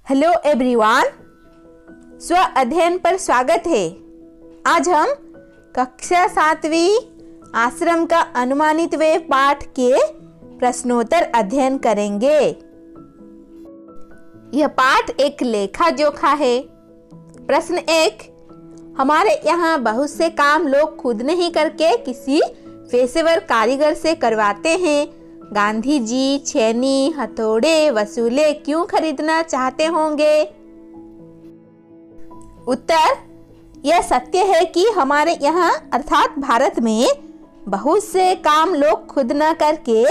Hello everyone, स्व अध्ययन पर स्वागत है। आज हम कक्षा 7वीं आश्रम का अनुमानित व्यय पाठ के प्रश्नोत्तर अध्ययन करेंगे। यह पाठ एक लेखा जोखा है। प्रश्न 1, हमारे यहाँ बहुत से काम लोग खुद नहीं करके किसी पेशेवर कारीगर से करवाते हैं। गांधी जी छेनी, हथौड़े, वसूले क्यों खरीदना चाहते होंगे? उत्तर, यह सत्य है कि हमारे यहाँ अर्थात भारत में बहुत से काम लोग खुद न करके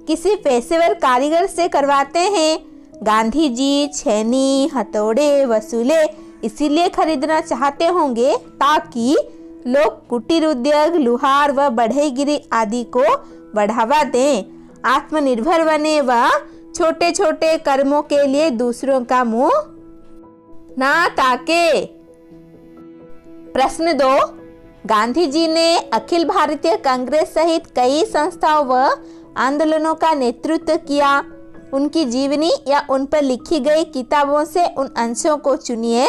किसी पेशेवर कारीगर से करवाते हैं। गांधी जी छेनी, हथौड़े, वसूले इसीलिए खरीदना चाहते होंगे ताकि लोग कुटीर उद्योग, लुहार व बढ़ईगिरी आदि को बढ़ावा दें, आत्मनिर्भर बने व छोटे छोटे कर्मों के लिए दूसरों का मुंह ना ताके। प्रश्न 2, गांधी जी ने अखिल भारतीय कांग्रेस सहित कई संस्थाओं व आंदोलनों का नेतृत्व किया। उनकी जीवनी या उन पर लिखी गई किताबों से उन अंशों को चुनिए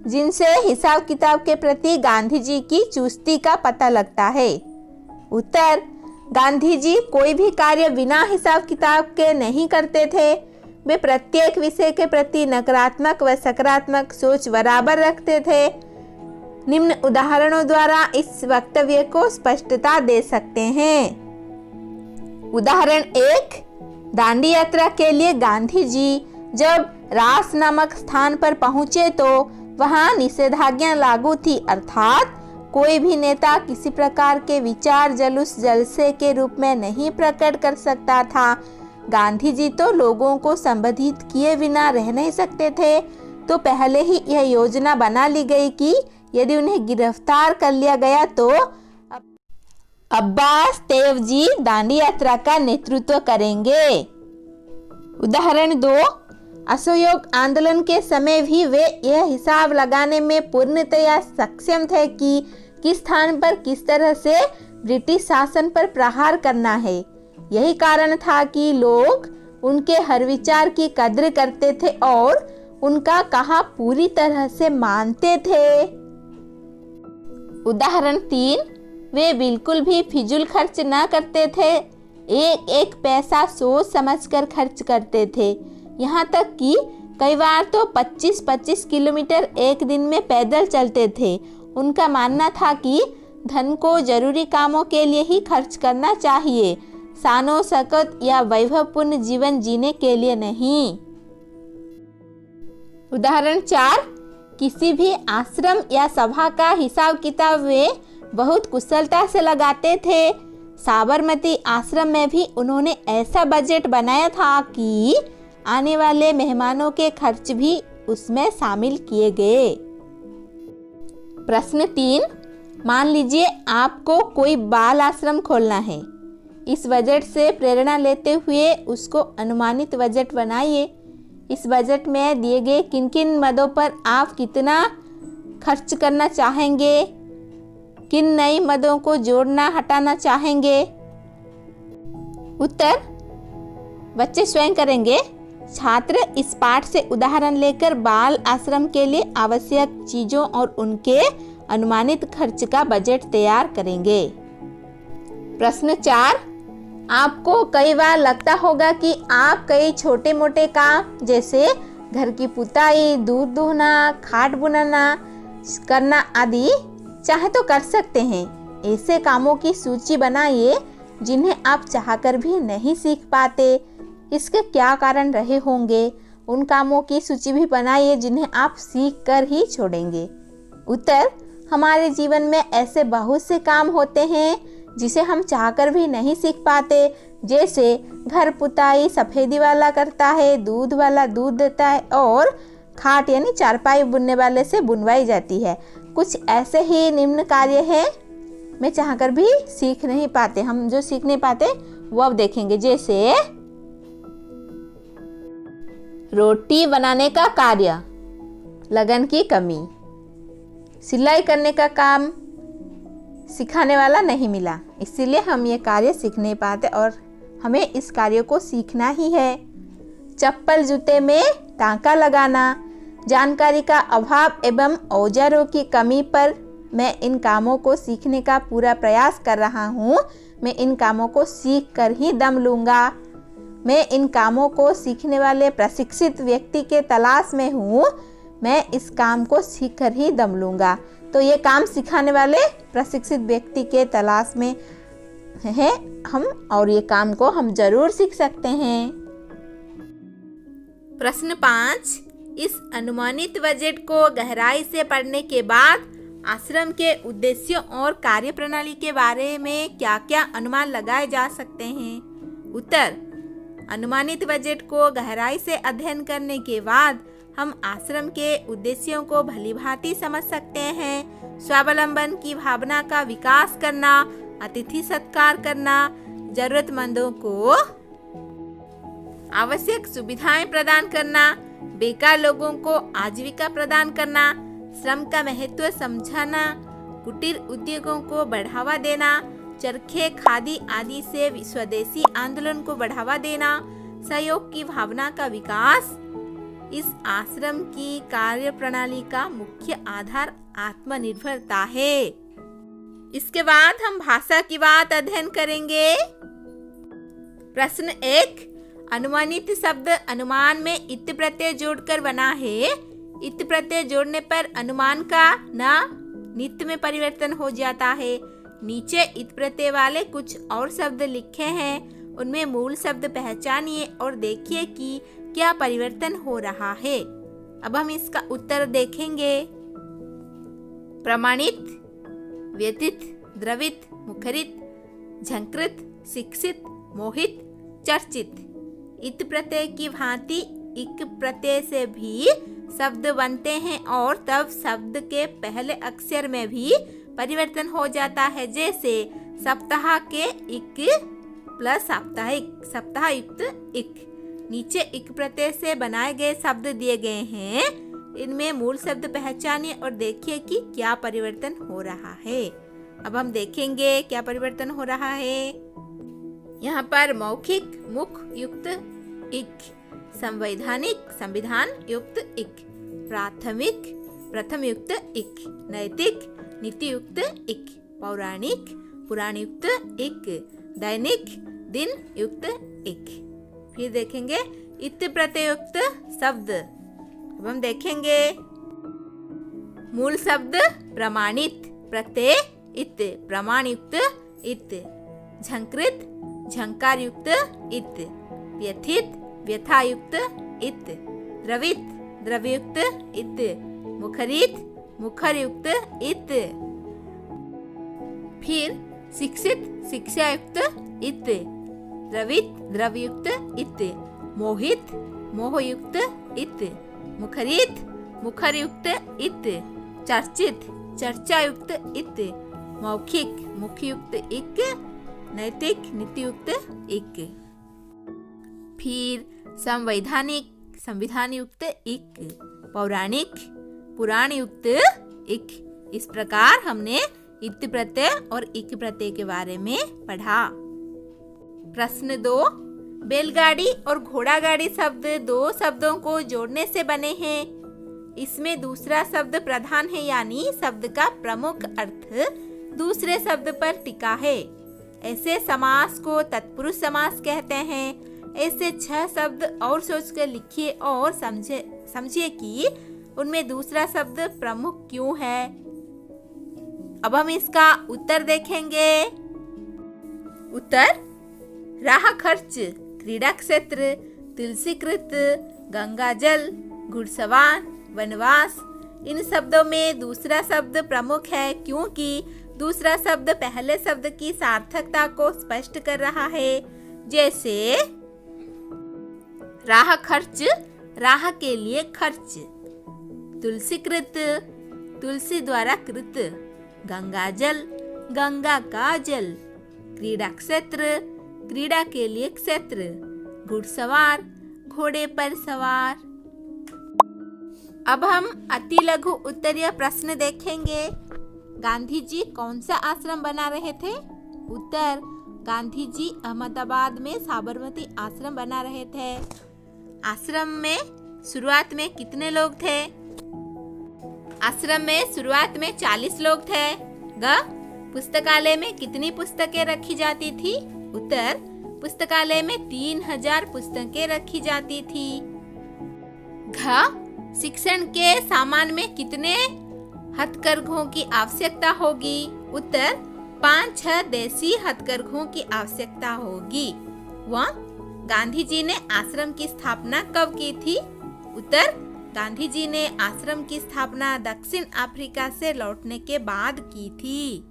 जिनसे हिसाब किताब के प्रति गांधी जी की चुस्ती का पता लगता है। उत्तर, गांधी जी कोई भी कार्य बिना हिसाब किताब के नहीं करते थे। वे प्रत्येक विषय के प्रति नकारात्मक व सकारात्मक सोच बराबर रखते थे। निम्न उदाहरणों द्वारा इस वक्तव्य को स्पष्टता दे सकते हैं। उदाहरण 1, दांडी यात्रा के लिए गांधी जी जब रास नामक स्थान पर पहुंचे तो वहां निषेधाज्ञा लागू थी, अर्थात कोई भी नेता किसी प्रकार के विचार जुलूस जलसे के रूप में नहीं प्रकट कर सकता था। गांधी जी तो लोगों को संबोधित किए बिना रह नहीं सकते थे, तो पहले ही यह योजना बना ली गई कि यदि उन्हें गिरफ्तार कर लिया गया तो अब्बास तेवजी दांडी यात्रा का नेतृत्व करेंगे। उदाहरण 2, असहयोग आंदोलन के समय भी वे यह हिसाब लगाने में पूर्णतया सक्षम थे कि किस स्थान पर किस तरह से ब्रिटिश शासन पर प्रहार करना है। यही कारण था कि लोग उनके हर विचार की कद्र करते थे और उनका कहा पूरी तरह से मानते थे। उदाहरण 3, वे बिल्कुल भी फिजूल खर्च न करते थे। एक एक पैसा सोच समझकर खर्च करते थे। यहाँ तक कि कई बार तो 25-25 किलोमीटर एक दिन में पैदल चलते थे। उनका मानना था कि धन को जरूरी कामों के लिए ही खर्च करना चाहिए, शानो शौकत या वैभवपूर्ण जीवन जीने के लिए नहीं। उदाहरण 4, किसी भी आश्रम या सभा का हिसाब किताब वे बहुत कुशलता से लगाते थे। साबरमती आश्रम में भी उन्होंने ऐसा बजट बनाया था कि आने वाले मेहमानों के खर्च भी उसमें शामिल किए गए। प्रश्न 3, मान लीजिए आपको कोई बाल आश्रम खोलना है। इस बजट से प्रेरणा लेते हुए उसको अनुमानित बजट बनाइए। इस बजट में दिए गए किन किन मदों पर आप कितना खर्च करना चाहेंगे, किन नई मदों को जोड़ना हटाना चाहेंगे? उत्तर बच्चे स्वयं करेंगे। छात्र इस पाठ से उदाहरण लेकर बाल आश्रम के लिए आवश्यक चीजों और उनके अनुमानित खर्च का बजट तैयार करेंगे। प्रश्न 4, आपको कई बार लगता होगा कि आप कई छोटे मोटे काम जैसे घर की पुताई, दूध दूहना, खाट बुनना करना आदि चाहे तो कर सकते हैं। ऐसे कामों की सूची बनाइए जिन्हें आप चाहकर भी नहीं सीख पाते। इसके क्या कारण रहे होंगे? उन कामों की सूची भी बनाइए जिन्हें आप सीख कर ही छोड़ेंगे। उत्तर, हमारे जीवन में ऐसे बहुत से काम होते हैं जिसे हम चाहकर भी नहीं सीख पाते। जैसे घर पुताई सफेदी वाला करता है, दूध वाला दूध देता है और खाट यानी चारपाई बुनने वाले से बुनवाई जाती है। कुछ ऐसे ही निम्न कार्य हैं मैं चाहकर भी सीख नहीं पाते। हम जो सीख नहीं पाते वो अब देखेंगे। जैसे रोटी बनाने का कार्य, लगन की कमी, सिलाई करने का काम सिखाने वाला नहीं मिला, इसीलिए हम ये कार्य सीख नहीं पाते और हमें इस कार्य को सीखना ही है। चप्पल जूते में टांका लगाना, जानकारी का अभाव एवं औजारों की कमी पर मैं इन कामों को सीखने का पूरा प्रयास कर रहा हूँ। मैं इन कामों को सीख कर ही दम लूँगा। मैं इन कामों को सीखने वाले प्रशिक्षित व्यक्ति के तलाश में हूँ। मैं इस काम को सीख कर ही दम लूँगा। तो ये काम सिखाने वाले प्रशिक्षित व्यक्ति के तलाश में हैं हम, और ये काम को हम जरूर सीख सकते हैं। प्रश्न 5, इस अनुमानित बजट को गहराई से पढ़ने के बाद आश्रम के उद्देश्यों और कार्यप्रणाली के बारे में क्या क्या अनुमान लगाए जा सकते हैं? उत्तर, अनुमानित बजट को गहराई से अध्ययन करने के बाद हम आश्रम के उद्देश्यों को भलीभांति समझ सकते हैं। स्वावलंबन की भावना का विकास करना, अतिथि सत्कार करना, जरूरतमंदों को आवश्यक सुविधाएं प्रदान करना, बेकार लोगों को आजीविका प्रदान करना, श्रम का महत्व समझाना, कुटीर उद्योगों को बढ़ावा देना, चरखे, खादी आदि से स्वदेशी आंदोलन को बढ़ावा देना, सहयोग की भावना का विकास। इस आश्रम की कार्यप्रणाली का मुख्य आधार आत्मनिर्भरता है। इसके बाद हम भाषा की बात अध्ययन करेंगे। प्रश्न 1, अनुमानित शब्द अनुमान में इत प्रत्यय जोड़कर बना है। इत प्रत्यय जोड़ने पर अनुमान का न नित्य में परिवर्तन हो जाता है। नीचे इत प्रत्यय वाले कुछ और शब्द लिखे हैं, उनमें मूल शब्द पहचानिए और देखिए कि क्या परिवर्तन हो रहा है। अब हम इसका उत्तर देखेंगे। प्रमाणित, व्यतीत, द्रवित, मुखरित, झंकृत, शिक्षित, मोहित, चर्चित। इत प्रत्यय की भांति इक प्रत्यय से भी शब्द बनते हैं और तब शब्द के पहले अक्षर में भी परिवर्तन हो जाता है। जैसे सप्ताह के इक प्लस साप्ताहिक, सप्ताहयुक्त इक। नीचे इक प्रत्यय से बनाए गए शब्द दिए गए हैं, इनमें मूल शब्द पहचानिए और देखिए कि क्या परिवर्तन हो रहा है। अब हम देखेंगे क्या परिवर्तन हो रहा है। यहाँ पर मौखिक, मुख युक्त इक, संवैधानिक, संविधान युक्त इक, प्राथमिक, प्रथम युक्त इक, नैतिक, नीति युक्त इक, पौराणिक, पुराण युक्त इक, दैनिक, दिन युक्त इक। फिर देखेंगे इत प्रत्यय युक्त शब्द। अब हम देखेंगे मूल शब्द प्रमाणित, प्रत्यय इत, प्रमाण युक्त इत, झंकृत, झंकार युक्त इत, व्यथित, व्यथा युक्त इत, द्रवित, द्रवयुक्त इत, मुखरित, मुखर युक्त इत। फिर शिक्षित, शिक्षा युक्त इत, द्रवित, द्रवयुक्त इत, मोहित, मोह युक्त इत, मुखरित, मुखर युक्त इत, चर्चित, चर्चा युक्त इत, मौखिक, मुख युक्त इक, नैतिक, नीति युक्त इक। फिर संवैधानिक, संविधान युक्त इक, पौराणिक, पुराण युक्त इक। इस प्रकार हमने इत प्रत्यय और इक प्रत्यय के बारे में पढ़ा। प्रश्न 2, बैलगाड़ी और घोड़ागाड़ी शब्द दो शब्दों को जोड़ने से बने हैं। इसमें दूसरा शब्द प्रधान है, यानी शब्द का प्रमुख अर्थ दूसरे शब्द पर टिका है। ऐसे समास को तत्पुरुष समास कहते हैं। ऐसे 6 शब्द और सोचकर लिखिए और समझिए कि उनमें दूसरा शब्द प्रमुख क्यों है। अब हम इसका उत्तर देखेंगे। उत्तर, राह खर्च, क्रीड़ा क्षेत्र, तुलसीकृत, गंगाजल, घुड़सवार, वनवास। इन शब्दों में दूसरा शब्द प्रमुख है क्योंकि दूसरा शब्द पहले शब्द की सार्थकता को स्पष्ट कर रहा है। जैसे राह खर्च, राह के लिए खर्च, तुलसीकृत, तुलसी द्वारा कृत, गंगाजल, गंगा का जल, क्रीड़ा क्षेत्र, क्रीड़ा के लिए क्षेत्र, घुड़सवार, घोड़े पर सवार। अब हम अति लघु उत्तरीय प्रश्न देखेंगे। गांधी जी कौन सा आश्रम बना रहे थे? उत्तर, गांधी जी अहमदाबाद में साबरमती आश्रम बना रहे थे। आश्रम में शुरुआत में कितने लोग थे? आश्रम में शुरुआत में 40 लोग थे। ग, पुस्तकालय में कितनी पुस्तकें रखी जाती थी? उत्तर, पुस्तकालय में 3000 पुस्तकें रखी जाती थी। घ, शिक्षण के सामान में कितने हथकरघों की आवश्यकता होगी? उत्तर, 5-6 देसी हथकरघों की आवश्यकता होगी। व, गांधी जी ने आश्रम की स्थापना कब की थी? उत्तर, गांधी जी ने आश्रम की स्थापना दक्षिण अफ्रीका से लौटने के बाद की थी।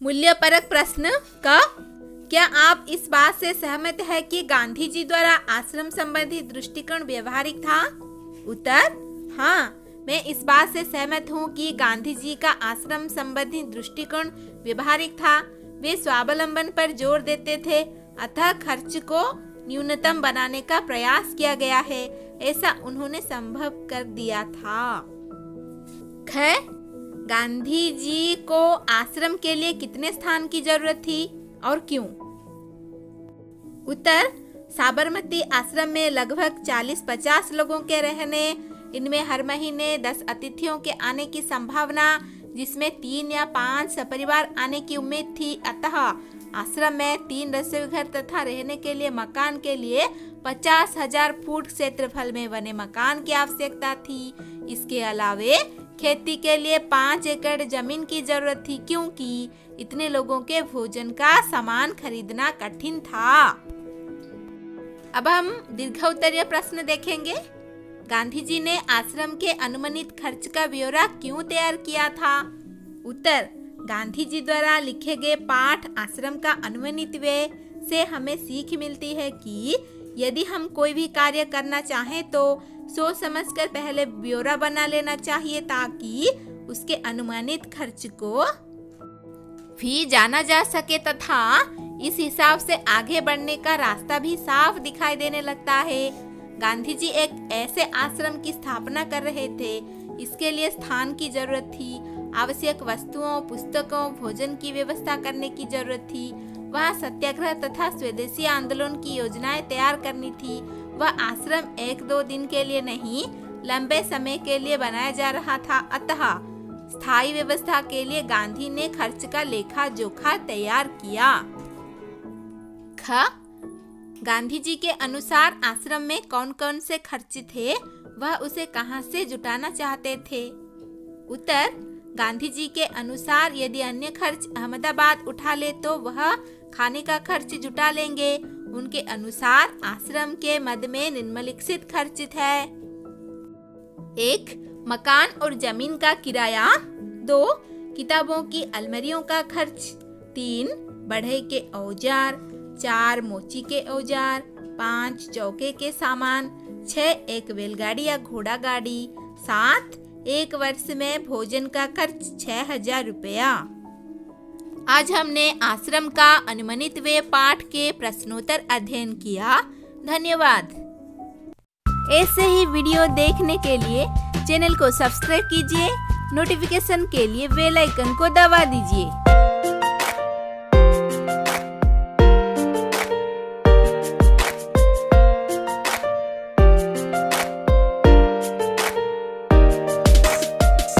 मूल्यपरक प्रश्न क, क्या आप इस बात से सहमत हैं कि गांधी जी द्वारा आश्रम संबंधी दृष्टिकोण व्यवहारिक था? उत्तर, हाँ, मैं इस बात से सहमत हूँ कि गांधी जी का आश्रम संबंधी दृष्टिकोण व्यवहारिक था। वे स्वावलंबन पर जोर देते थे, अतः खर्च को न्यूनतम बनाने का प्रयास किया गया है, ऐसा उन्होंने संभव कर दिया था। ख, गांधी जी को आश्रम के लिए कितने स्थान की जरूरत थी और क्यों? उत्तर, साबरमती आश्रम में लगभग 40-50 लोगों के रहने, इनमें हर महीने 10 अतिथियों के आने की संभावना, जिसमें 3 या 5 सपरिवार आने की उम्मीद थी। अतः आश्रम में 3 रसोई घर तथा रहने के लिए मकान के लिए 50,000 फुट क्षेत्रफल में बने मकान की आवश्यकता थी। इसके अलावे खेती के लिए 5 एकड़ जमीन की जरूरत थी, क्योंकि इतने लोगों के भोजन का सामान खरीदना कठिन था। अब हम दीर्घोत्तरीय प्रश्न देखेंगे। गांधी जी ने आश्रम के अनुमानित खर्च का ब्यौरा क्यों तैयार किया था? उत्तर, गांधी जी द्वारा लिखे गए पाठ आश्रम का अनुमानित व्यय से हमें सीख मिलती है कि यदि हम कोई भी कार्य करना चाहें तो सोच समझकर पहले ब्यौरा बना लेना चाहिए, ताकि उसके अनुमानित खर्च को भी जाना जा सके तथा इस हिसाब से आगे बढ़ने का रास्ता भी साफ दिखाई देने लगता है। गांधी जी एक ऐसे आश्रम की स्थापना कर रहे थे, इसके लिए स्थान की जरूरत थी, आवश्यक वस्तुओं, पुस्तकों, भोजन की व्यवस्था करने की जरूरत थी। वह सत्याग्रह तथा स्वदेशी आंदोलन की योजनाएं तैयार करनी थी। वह आश्रम 1-2 दिन के लिए नहीं, लंबे समय के लिए बनाया जा रहा था। अतः स्थायी व्यवस्था के लिए गांधी ने खर्च का लेखा जोखा तैयार किया। ख, गांधी जी के अनुसार आश्रम में कौन कौन से खर्च थे, वह उसे कहां से जुटाना चाहते थे? उत्तर, गांधी जी के अनुसार यदि अन्य खर्च अहमदाबाद उठा ले तो वह खाने का खर्च जुटा लेंगे। उनके अनुसार आश्रम के मद में निम्नलिखित खर्च थे। 1. मकान और जमीन का किराया। 2. किताबों की अलमारियों का खर्च। 3. बढ़ई के औजार। 4. मोची के औजार। 5. चौके के सामान। 6. एक बैलगाड़ी या घोड़ा गाड़ी। 7. 1 वर्ष में भोजन का खर्च 6,000 रुपया। आज हमने आश्रम का अनुमानित व्यय पाठ के प्रश्नोत्तर अध्ययन किया। धन्यवाद। ऐसे ही वीडियो देखने के लिए चैनल को सब्सक्राइब कीजिए, नोटिफिकेशन के लिए बेल आइकन को दबा दीजिए।